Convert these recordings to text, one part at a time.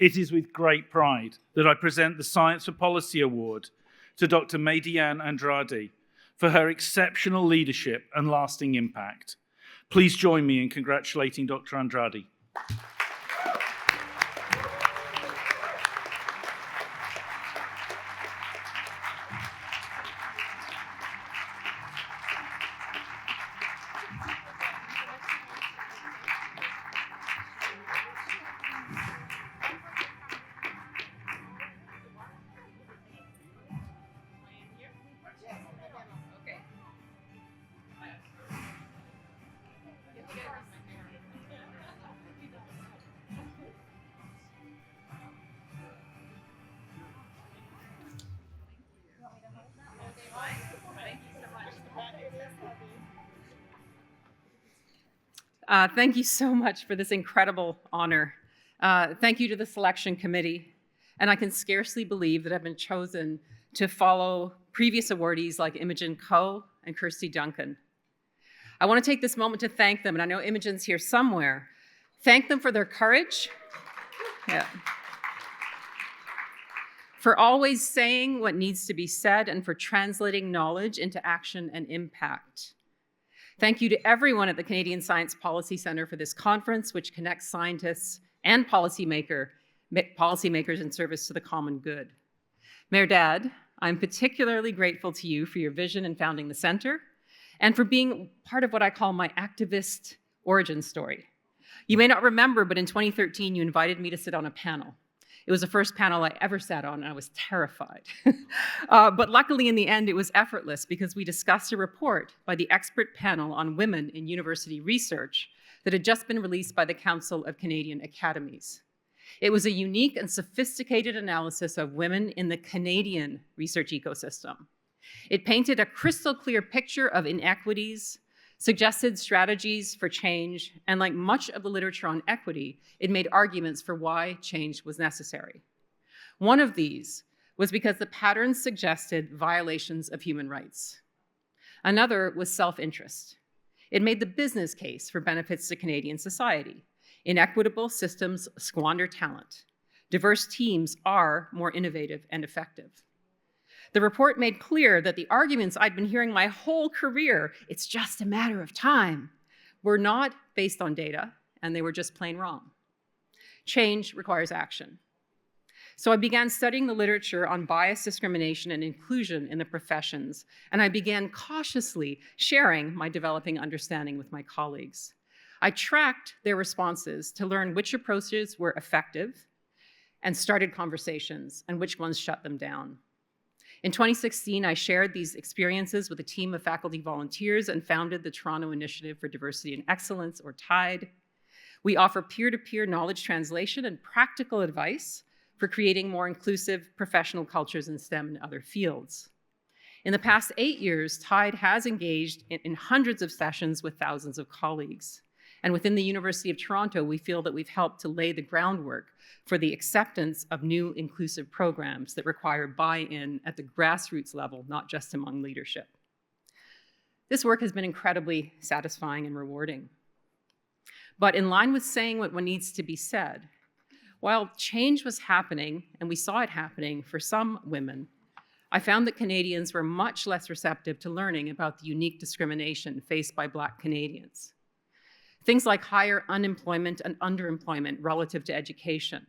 It is with great pride that I present the Science for Policy Award to Dr. Maydianne Andrade for her exceptional leadership and lasting impact. Please join me in congratulating Dr. Andrade. Thank you so much for this incredible honor. Thank you to the selection committee. And I can scarcely believe that I've been chosen to follow previous awardees like Imogen Coe and Kirsty Duncan. I want to take this moment to thank them, and I know Imogen's here somewhere. Thank them for their courage. Yeah. For always saying what needs to be said and for translating knowledge into action and impact. Thank you to everyone at the Canadian Science Policy Centre for this conference, which connects scientists and policymakers in service to the common good. Maydianne, I'm particularly grateful to you for your vision in founding the centre and for being part of what I call my activist origin story. You may not remember, but in 2013, you invited me to sit on a panel. It was the first panel I ever sat on, and I was terrified. But luckily, in the end, it was effortless because we discussed a report by the expert panel on women in university research that had just been released by the Council of Canadian Academies. It was a unique and sophisticated analysis of women in the Canadian research ecosystem. It painted a crystal clear picture of inequities, suggested strategies for change, and like much of the literature on equity, it made arguments for why change was necessary. One of these was because the patterns suggested violations of human rights. Another was self-interest. It made the business case for benefits to Canadian society. Inequitable systems squander talent. Diverse teams are more innovative and effective. The report made clear that the arguments I'd been hearing my whole career, it's just a matter of time, were not based on data, and they were just plain wrong. Change requires action. So I began studying the literature on bias, discrimination, and inclusion in the professions, and I began cautiously sharing my developing understanding with my colleagues. I tracked their responses to learn which approaches were effective and started conversations, and which ones shut them down. In 2016, I shared these experiences with a team of faculty volunteers and founded the Toronto Initiative for Diversity and Excellence, or TIDE. We offer peer-to-peer knowledge translation and practical advice for creating more inclusive professional cultures in STEM and other fields. In the past 8 years, TIDE has engaged in hundreds of sessions with thousands of colleagues. And within the University of Toronto, we feel that we've helped to lay the groundwork for the acceptance of new inclusive programs that require buy-in at the grassroots level, not just among leadership. This work has been incredibly satisfying and rewarding. But in line with saying what needs to be said, while change was happening, and we saw it happening for some women, I found that Canadians were much less receptive to learning about the unique discrimination faced by Black Canadians. Things like higher unemployment and underemployment relative to education,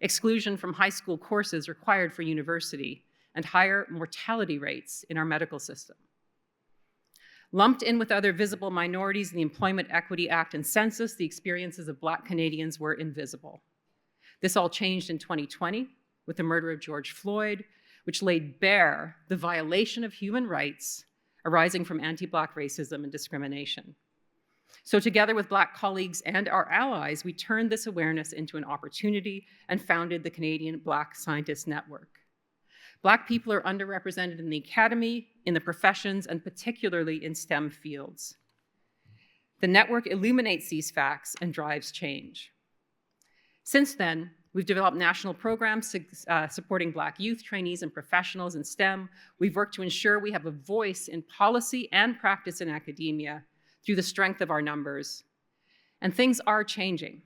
exclusion from high school courses required for university, and higher mortality rates in our medical system. Lumped in with other visible minorities in the Employment Equity Act and census, the experiences of Black Canadians were invisible. This all changed in 2020 with the murder of George Floyd, which laid bare the violation of human rights arising from anti-Black racism and discrimination. So together with Black colleagues and our allies, we turned this awareness into an opportunity and founded the Canadian Black Scientists Network. Black people are underrepresented in the academy, in the professions, and particularly in STEM fields. The network illuminates these facts and drives change. Since then, we've developed national programs supporting Black youth, trainees, and professionals in STEM. We've worked to ensure we have a voice in policy and practice in academia through the strength of our numbers. And things are changing.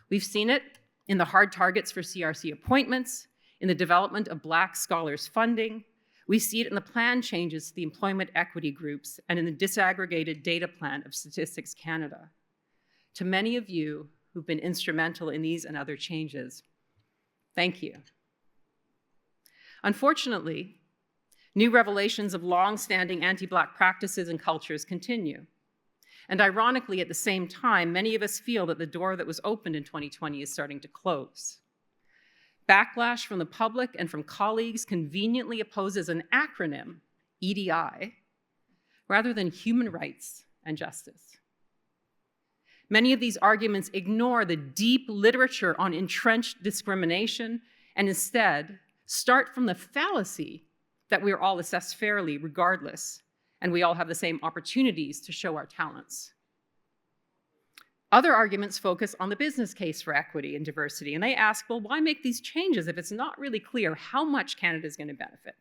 We've seen it in the hard targets for CRC appointments, in the development of Black scholars funding. We see it in the plan changes to the employment equity groups and in the disaggregated data plan of Statistics Canada. To many of you who've been instrumental in these and other changes, thank you. Unfortunately, new revelations of long-standing anti-Black practices and cultures continue. And ironically, at the same time, many of us feel that the door that was opened in 2020 is starting to close. Backlash from the public and from colleagues conveniently opposes an acronym, EDI, rather than human rights and justice. Many of these arguments ignore the deep literature on entrenched discrimination and instead start from the fallacy that we are all assessed fairly regardless, and we all have the same opportunities to show our talents. Other arguments focus on the business case for equity and diversity, and they ask, well, why make these changes if it's not really clear how much Canada is going to benefit?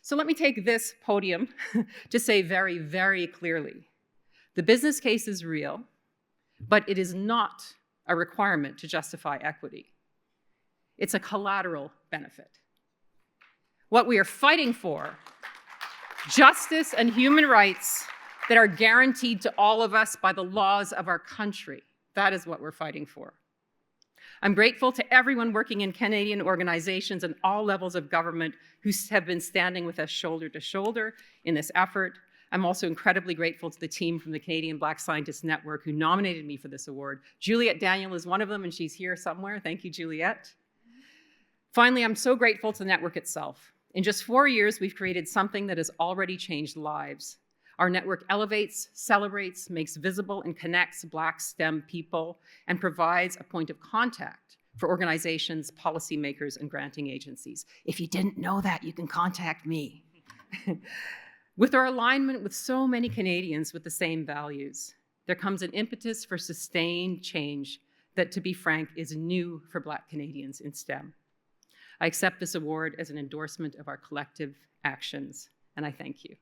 So let me take this podium to say very, very clearly, the business case is real, but it is not a requirement to justify equity. It's a collateral benefit. What we are fighting for, justice and human rights that are guaranteed to all of us by the laws of our country. That is what we're fighting for. I'm grateful to everyone working in Canadian organizations and all levels of government who have been standing with us shoulder to shoulder in this effort. I'm also incredibly grateful to the team from the Canadian Black Scientists Network who nominated me for this award. Juliette Daniel is one of them, and she's here somewhere. Thank you, Juliette. Finally, I'm so grateful to the network itself. In just 4 years, we've created something that has already changed lives. Our network elevates, celebrates, makes visible, and connects Black STEM people and provides a point of contact for organizations, policymakers, and granting agencies. If you didn't know that, you can contact me. With our alignment with so many Canadians with the same values, there comes an impetus for sustained change that, to be frank, is new for Black Canadians in STEM. I accept this award as an endorsement of our collective actions, and I thank you.